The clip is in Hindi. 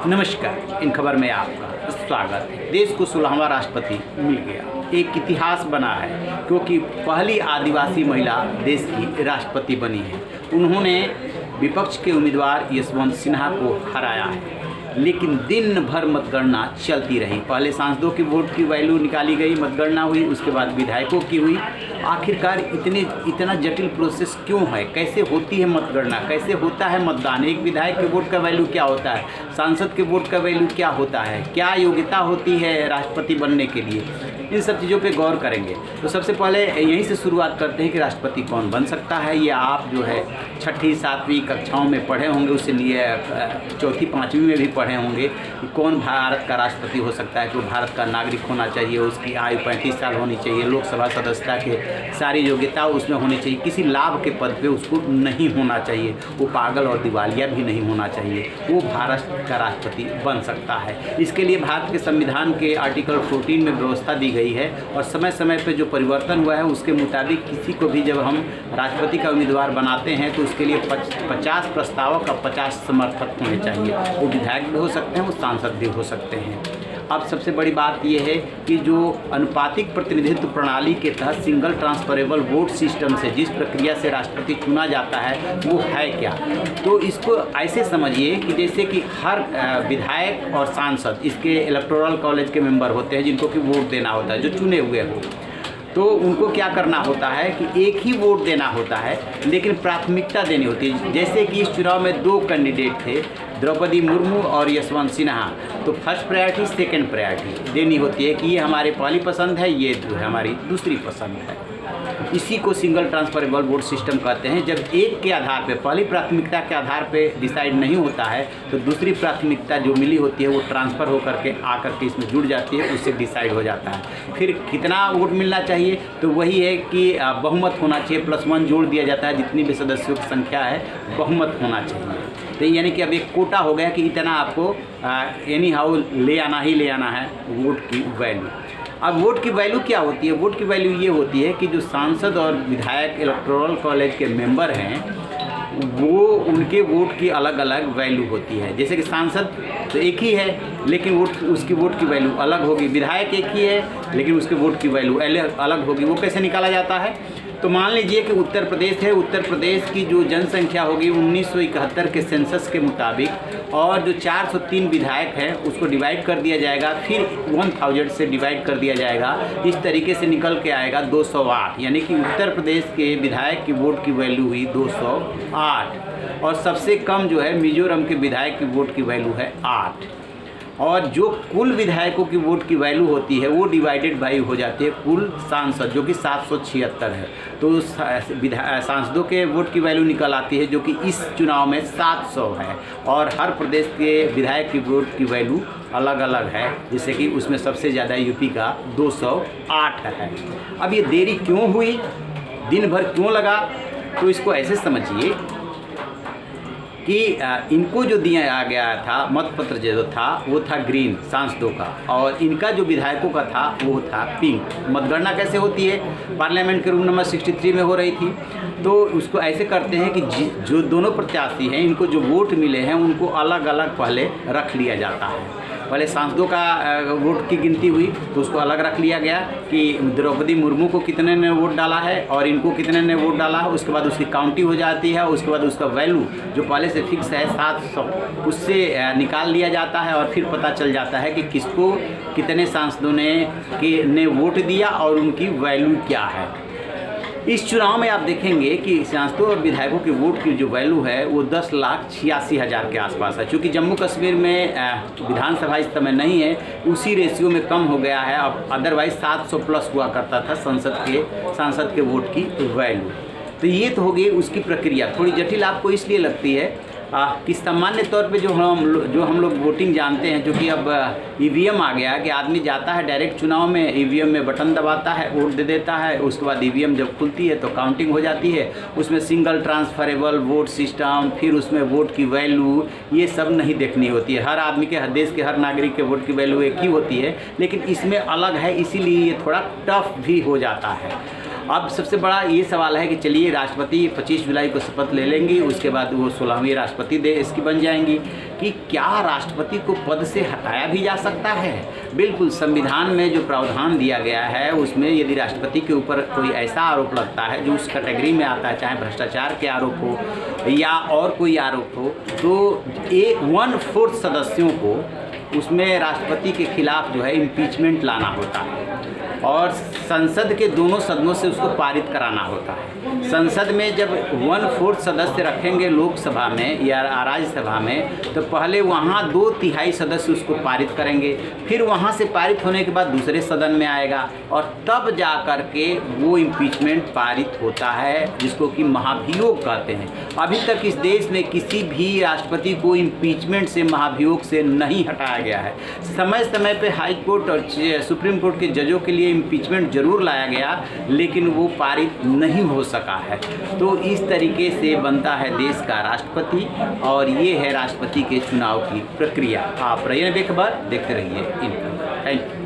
नमस्कार। इन खबर में आपका स्वागत है। देश को 16वां राष्ट्रपति मिल गया, एक इतिहास बना है क्योंकि पहली आदिवासी महिला देश की राष्ट्रपति बनी है। उन्होंने विपक्ष के उम्मीदवार यशवंत सिन्हा को हराया है, लेकिन दिन भर मतगणना चलती रही। पहले सांसदों की वोट की वैल्यू निकाली गई, मतगणना हुई, उसके बाद विधायकों की हुई। आखिरकार इतना जटिल प्रोसेस क्यों है? कैसे होती है मतगणना? कैसे होता है मतदान? एक विधायक के वोट का वैल्यू क्या होता है? सांसद के वोट का वैल्यू क्या होता है? क्या योग्यता होती है राष्ट्रपति बनने के लिए? इन सब चीज़ों पे गौर करेंगे। तो सबसे पहले यहीं से शुरुआत करते हैं कि राष्ट्रपति कौन बन सकता है। ये आप जो है 6ठी 7वीं कक्षाओं में पढ़े होंगे, उससे लिए 4ठी 5वीं में भी पढ़े होंगे कि कौन भारत का राष्ट्रपति हो सकता है। तो भारत का नागरिक होना चाहिए, उसकी आयु 35 साल होनी चाहिए, लोकसभा सदस्यता के सारी योग्यता उसमें होनी चाहिए, किसी लाभ के पद पे उसको नहीं होना चाहिए, वो पागल और दिवालिया भी नहीं होना चाहिए, वो भारत का राष्ट्रपति बन सकता है। इसके लिए भारत के संविधान के आर्टिकल 14 में व्यवस्था दी गई है और समय समय पर जो परिवर्तन हुआ है उसके मुताबिक किसी को भी जब हम राष्ट्रपति का उम्मीदवार बनाते हैं तो उसके लिए 50 प्रस्तावक का 50 समर्थक होने चाहिए। वो विधायक भी हो सकते हैं, वो सांसद भी हो सकते हैं। अब सबसे बड़ी बात यह है कि जो अनुपातिक प्रतिनिधित्व प्रणाली के तहत सिंगल ट्रांसफरेबल वोट सिस्टम से जिस प्रक्रिया से राष्ट्रपति चुना जाता है वो है क्या। तो इसको ऐसे समझिए कि जैसे कि हर विधायक और सांसद इसके इलेक्टोरल कॉलेज के मेंबर होते हैं जिनको कि वोट देना होता है, जो चुने हुए हो। तो उनको क्या करना होता है कि एक ही वोट देना होता है, लेकिन प्राथमिकता देनी होती है। जैसे कि इस चुनाव में 2 कैंडिडेट थे, द्रौपदी मुर्मू और यशवंत सिन्हा। तो फर्स्ट प्रायोरिटी सेकंड प्रायोरिटी देनी होती है कि ये हमारी पहली पसंद है, ये जो है हमारी दूसरी पसंद है। इसी को सिंगल ट्रांसफरेबल वोट सिस्टम कहते हैं। जब एक के आधार पे, पहली प्राथमिकता के आधार पे डिसाइड नहीं होता है तो दूसरी प्राथमिकता जो मिली होती है वो ट्रांसफ़र होकर के आकर के इसमें जुड़ जाती है, उससे डिसाइड हो जाता है। फिर कितना वोट मिलना चाहिए? तो वही है कि बहुमत होना चाहिए, +1 जोड़ दिया जाता है, जितनी भी सदस्यों की संख्या है बहुमत होना चाहिए। तो यानी कि अब एक कोटा हो गया कि इतना आपको एनी हाउ ले आना है वोट की वैल्यू। अब वोट की वैल्यू क्या होती है? वोट की वैल्यू ये होती है कि जो सांसद और विधायक इलेक्टोरल कॉलेज के मेंबर हैं वो उनके वोट की अलग अलग वैल्यू होती है। जैसे कि सांसद तो एक ही है लेकिन उसकी वोट की वैल्यू अलग होगी, विधायक एक ही है लेकिन उसके वोट की वैल्यू अलग होगी। वो कैसे निकाला जाता है? तो मान लीजिए कि उत्तर प्रदेश है, उत्तर प्रदेश की जो जनसंख्या होगी 1971 के सेंसस के मुताबिक, और जो 403 विधायक हैं उसको डिवाइड कर दिया जाएगा, फिर 1000 से डिवाइड कर दिया जाएगा। इस तरीके से निकल के आएगा 208, यानी कि उत्तर प्रदेश के विधायक की वोट की वैल्यू हुई 208। और सबसे कम जो है मिजोरम के विधायक की वोट की वैल्यू है 8। और जो कुल विधायकों की वोट की वैल्यू होती है वो डिवाइडेड बाई हो जाती है कुल सांसद, जो कि 776 है। तो सांसदों के वोट की वैल्यू निकल आती है जो कि इस चुनाव में 700 है। और हर प्रदेश के विधायक की वोट की वैल्यू अलग अलग है, जैसे कि उसमें सबसे ज़्यादा यूपी का 208 है। अब ये देरी क्यों हुई, दिन भर क्यों लगा? तो इसको ऐसे समझिए कि इनको जो दिया गया था मतपत्र जो था वो था ग्रीन सांसदों का, और इनका जो विधायकों का था वो था पिंक। मतगणना कैसे होती है? पार्लियामेंट के रूम नंबर 63 में हो रही थी। तो उसको ऐसे करते हैं कि जो दोनों प्रत्याशी हैं इनको जो वोट मिले हैं उनको अलग अलग पहले रख लिया जाता है। पहले सांसदों का वोट की गिनती हुई तो उसको अलग रख लिया गया कि द्रौपदी मुर्मू को कितने ने वोट डाला है और इनको कितने ने वोट डाला है। उसके बाद उसकी काउंटिंग हो जाती है, उसके बाद उसका वैल्यू जो पहले से फिक्स है 700 उससे निकाल लिया जाता है, और फिर पता चल जाता है कि किसको कितने सांसदों ने वोट दिया और उनकी वैल्यू क्या है। इस चुनाव में आप देखेंगे कि सांसदों और विधायकों की वोट की जो वैल्यू है वो 10,86,000 के आसपास है। चूँकि जम्मू कश्मीर में विधानसभा इस समय नहीं है, उसी रेशियो में कम हो गया है। अब अदरवाइज 700 प्लस हुआ करता था सांसद के वोट की वैल्यू। तो ये तो हो गई उसकी प्रक्रिया। थोड़ी जटिल आपको इसलिए लगती है कि सामान्य तौर पे जो हम लोग वोटिंग जानते हैं, जो कि अब ईवीएम आ गया कि आदमी जाता है डायरेक्ट चुनाव में, ईवीएम में बटन दबाता है, वोट दे देता है, उसके बाद ईवीएम जब खुलती है तो काउंटिंग हो जाती है। उसमें सिंगल ट्रांसफरेबल वोट सिस्टम, फिर उसमें वोट की वैल्यू, ये सब नहीं देखनी होती है। हर आदमी के, देश के हर नागरिक के वोट की वैल्यू एक ही होती है, लेकिन इसमें अलग है, इसीलिए ये थोड़ा टफ भी हो जाता है। अब सबसे बड़ा ये सवाल है कि चलिए राष्ट्रपति 25 जुलाई को शपथ ले लेंगी, उसके बाद वो 16वीं राष्ट्रपति देश की बन जाएंगी, कि क्या राष्ट्रपति को पद से हटाया भी जा सकता है? बिल्कुल, संविधान में जो प्रावधान दिया गया है उसमें यदि राष्ट्रपति के ऊपर कोई ऐसा आरोप लगता है जो उस कैटेगरी में आता है, चाहे भ्रष्टाचार के आरोप हो या और कोई आरोप हो, तो 1/4 सदस्यों को उसमें राष्ट्रपति के खिलाफ जो है इम्पीचमेंट लाना होता है और संसद के दोनों सदनों से उसको पारित कराना होता है। संसद में जब 1/4 सदस्य रखेंगे लोकसभा में या राज्यसभा में, तो पहले वहाँ 2/3 सदस्य उसको पारित करेंगे, फिर वहाँ से पारित होने के बाद दूसरे सदन में आएगा और तब जा कर के वो इम्पीचमेंट पारित होता है, जिसको कि महाभियोग कहते हैं। अभी तक इस देश में किसी भी राष्ट्रपति को इम्पीचमेंट से, महाभियोग से नहीं हटाया गया है। समय समय पे हाई कोर्ट और सुप्रीम कोर्ट के जजों के लिए इम्पीचमेंट जरूर लाया गया, लेकिन वो पारित नहीं हो सका है। तो इस तरीके से बनता है देश का राष्ट्रपति और ये है राष्ट्रपति के चुनाव की प्रक्रिया। आप रहिए बेखबर, देखते रहिए इनकम। Thank you.